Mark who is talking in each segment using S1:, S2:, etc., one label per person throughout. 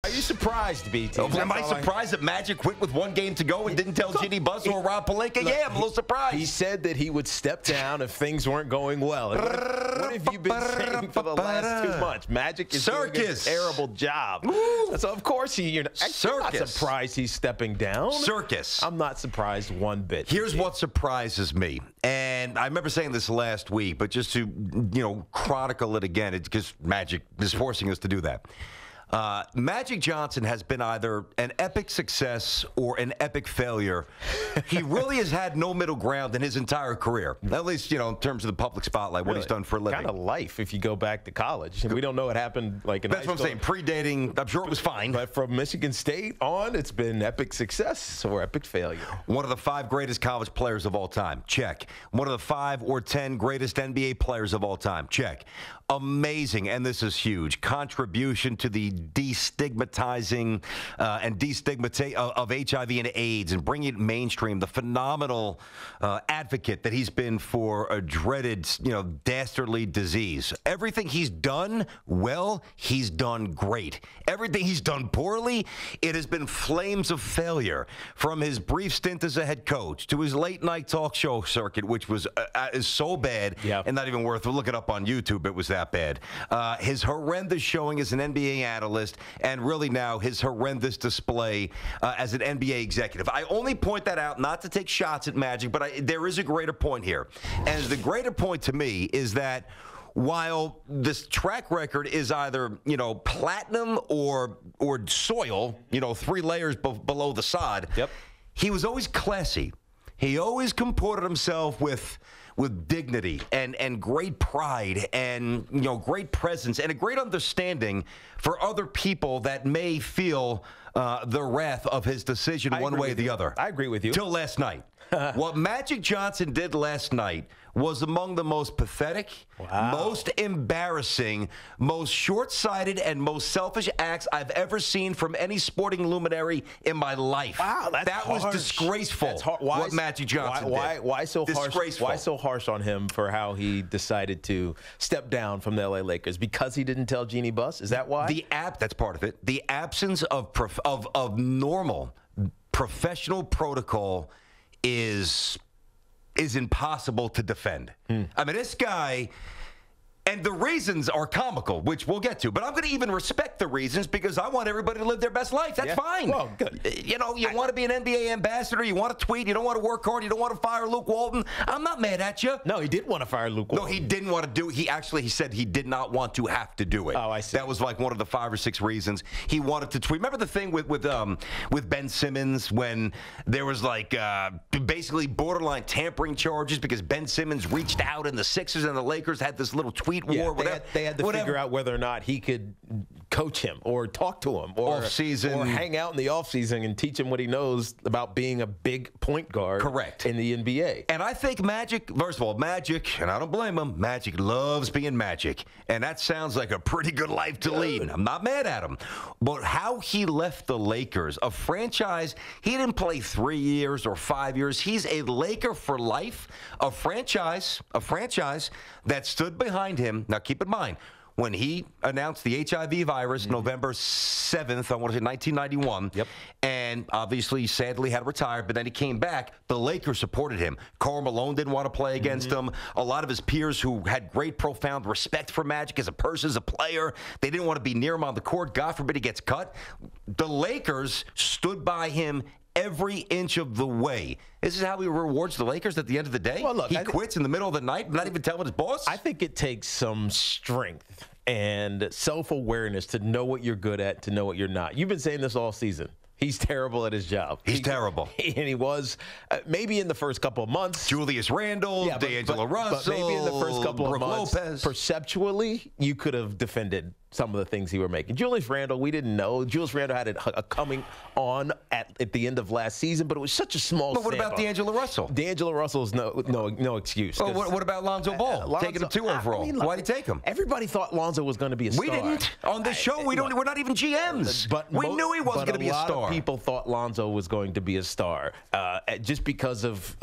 S1: Are you surprised, BT?
S2: Am I surprised that Magic quit with 1 game to go and didn't tell Ginny Buss or Rob Pelinka? Yeah, I'm a little surprised.
S1: He said that he would step down if things weren't going well. What have you been saying for the last 2 months? Magic is doing a terrible job. So, of course, you're not surprised he's stepping down.
S2: Circus.
S1: I'm not surprised one bit.
S2: Here's what surprises me. And I remember saying this last week, but just to, chronicle it again, it's because Magic is forcing us to do that. Magic Johnson has been either an epic success or an epic failure. He really has had no middle ground in his entire career, at least, in terms of the public spotlight, what he's done for a living.
S1: Kind of life if you go back to college. And we don't know what happened in
S2: That's what I'm saying. Predating, I'm sure it was fine.
S1: But from Michigan State on, it's been epic success or epic failure.
S2: One of the 5 greatest college players of all time. Check. One of the 5 or 10 greatest NBA players of all time. Check. Amazing, and this is huge, contribution to the destigmatizing and destigmatization of HIV and AIDS and bringing it mainstream, the phenomenal advocate that he's been for a dreaded, dastardly disease. Everything he's done well, he's done great. Everything he's done poorly, it has been flames of failure. From his brief stint as a head coach to his late-night talk show circuit, which was is so bad and not even worth looking up on YouTube. It was that bad. His horrendous showing as an NBA analyst, and really now his horrendous display as an NBA executive. I only point that out not to take shots at Magic, but there is a greater point here. And the greater point to me is that while this track record is either, platinum or soil, 3 layers below the sod, he was always classy. He always comported himself with dignity and great pride and, great presence and a great understanding for other people that may feel the wrath of his decision one way or the other.
S1: I agree with you.
S2: Till last night. What Magic Johnson did last night was among the most pathetic, most embarrassing, most short-sighted, and most selfish acts I've ever seen from any sporting luminary in my life.
S1: Wow,
S2: that was disgraceful. What Magic Johnson did.
S1: Why so harsh? Why so harsh on him for how he decided to step down from the LA Lakers? Because he didn't tell Jeannie Buss? Is that why?
S2: That's part of it. The absence of normal professional protocol is impossible to defend. I mean, this guy, and the reasons are comical, which we'll get to. But I'm going to even respect the reasons because I want everybody to live their best life. That's fine. Well, good. You want to be an NBA ambassador. You want to tweet. You don't want to work hard. You don't want to fire Luke Walton. I'm not mad at you.
S1: No, he did want to fire Luke Walton.
S2: No, he didn't want to do it. He said he did not want to have to do it.
S1: Oh, I see.
S2: That was like one of the 5 or 6 reasons he wanted to tweet. Remember the thing with Ben Simmons when there was basically borderline tampering charges because Ben Simmons reached out and the Sixers and the Lakers had this little tweet war.
S1: They had to figure out whether or not he could coach him or talk to him or hang out in the offseason and teach him what he knows about being a big point guard.
S2: Correct.
S1: In the NBA.
S2: And I think Magic, first of all, Magic, and I don't blame him, Magic loves being Magic. And that sounds like a pretty good life to lead. I'm not mad at him. But how he left the Lakers, a franchise, he didn't play 3 years or 5 years. He's a Laker for life, a franchise that stood behind him. Now, keep in mind, when he announced the HIV virus November 7th, I want to say 1991, and obviously, sadly, had retired, but then he came back, the Lakers supported him. Karl Malone didn't want to play against him. A lot of his peers who had great, profound respect for Magic as a person, as a player, they didn't want to be near him on the court. God forbid he gets cut. The Lakers stood by him every inch of the way. This is how he rewards the Lakers at the end of the day? Well, look, he quits in the middle of the night, not even telling his boss?
S1: I think it takes some strength and self-awareness to know what you're good at, to know what you're not. You've been saying this all season. He's terrible at his job.
S2: He's terrible.
S1: And he was maybe in the first couple of months.
S2: Julius Randle, D'Angelo Russell,
S1: but maybe in the first couple of months,
S2: Lopez.
S1: Perceptually, you could have defended some of the things he were making. Julius Randle, we didn't know. Julius Randle had a coming on at the end of last season, but it was such a small
S2: But what about D'Angelo Russell?
S1: D'Angelo Russell is no excuse.
S2: Well, what about Lonzo Ball? Taking him 2 overall. Why'd he take him?
S1: Everybody thought Lonzo was going to be a star.
S2: We didn't. On this show, we're not even GMs. But we knew he wasn't going to be a star.
S1: A lot of people thought Lonzo was going to be a star just because of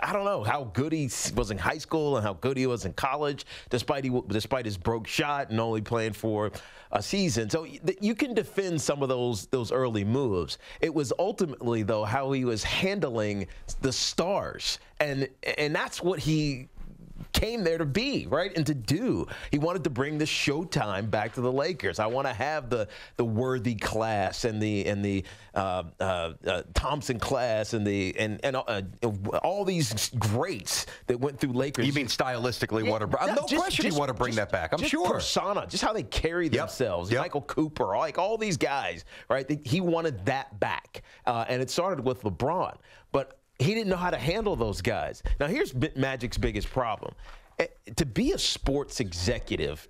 S1: I don't know how good he was in high school and how good he was in college, despite his broke shot and only playing for a season. So you can defend some of those early moves. It was ultimately, though, how he was handling the stars, and that's what he came there to be, right, and to do. He wanted to bring the showtime back to the Lakers. I want to have the Worthy class and the Thompson class and all these greats that went through Lakers.
S2: You mean stylistically? No question you want to bring that back. I'm sure.
S1: Persona, just how they carry themselves.
S2: Yep.
S1: Michael Cooper, all these guys, right? He wanted that back, and it started with LeBron, but he didn't know how to handle those guys. Now, here's Magic's biggest problem. To be a sports executive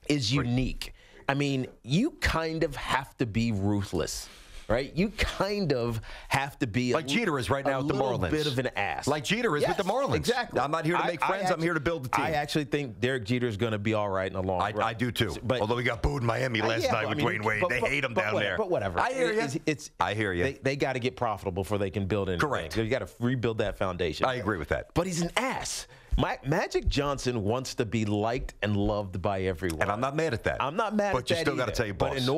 S1: is unique. I mean, you kind of have to be ruthless, right? You kind of have to be
S2: like Jeter is right now with the Marlins.
S1: A little bit of an ass.
S2: Like Jeter is with the Marlins.
S1: Exactly.
S2: I'm not here to make friends. I'm here to build the team.
S1: I actually think Derek Jeter is going to be all right in the long run.
S2: I do too. But, although he got booed in Miami last night with Dwayne Wade. They hate him down there.
S1: But whatever.
S2: I hear you. I hear you.
S1: They got to get profitable before they can build anything.
S2: Correct.
S1: You got to rebuild that foundation.
S2: I agree with that.
S1: But he's an ass. Magic Johnson wants to be liked and loved by everyone.
S2: And I'm not mad at that.
S1: I'm not mad at that.
S2: But you still got to tell your boss.
S1: But in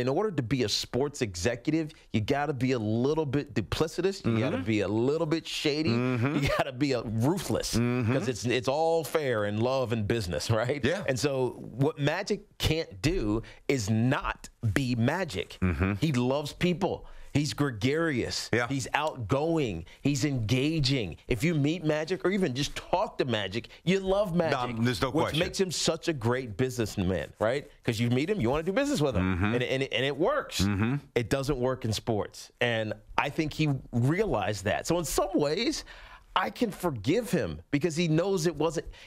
S1: order to be a sports executive, you got to be a little bit duplicitous. You got to be a little bit shady. You got to be ruthless because it's all fair in love and business, right?
S2: Yeah.
S1: And so what Magic can't do is not be Magic. He loves people. He's gregarious.
S2: Yeah.
S1: He's outgoing. He's engaging. If you meet Magic or even just talk to Magic, you love Magic.
S2: There's no question.
S1: Which makes him such a great businessman, right? Because you meet him, you want to do business with him. And it works. It doesn't work in sports. And I think he realized that. So in some ways, I can forgive him because he knows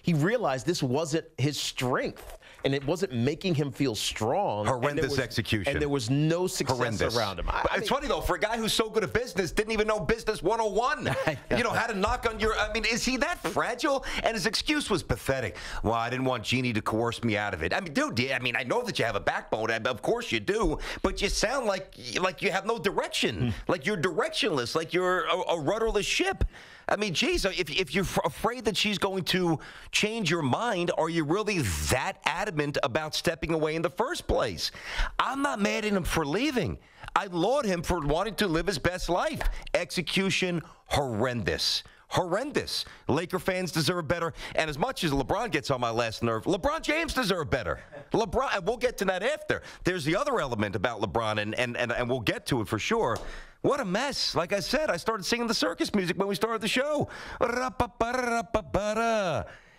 S1: he realized this wasn't his strength. And it wasn't making him feel strong.
S2: Horrendous execution.
S1: And there was no success around him.
S2: It's funny, though, for a guy who's so good at business, didn't even know business 101. Had to knock on your, is he that fragile? And his excuse was pathetic. Well, I didn't want Jeannie to coerce me out of it. I mean, dude, I know that you have a backbone. Of course you do. But you sound like you have no direction. Like you're directionless. Like you're a rudderless ship. I mean, geez, if you're afraid that she's going to change your mind, are you really that adamant about stepping away in the first place? I'm not mad at him for leaving. I laud him for wanting to live his best life. Execution, horrendous. Horrendous. Laker fans deserve better. And as much as LeBron gets on my last nerve, LeBron James deserves better. LeBron, and we'll get to that after. There's the other element about LeBron, and we'll get to it for sure. What a mess. Like I said, I started singing the circus music when we started the show.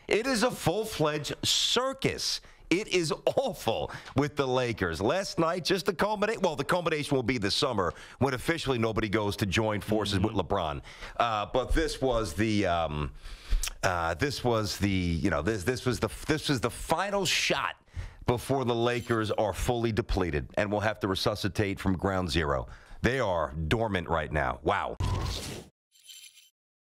S2: It is a full-fledged circus. It is awful with the Lakers. Last night, just the culmination. Well, the culmination will be this summer when officially nobody goes to join forces with LeBron. But this was the final shot before the Lakers are fully depleted and will have to resuscitate from ground zero. They are dormant right now. Wow.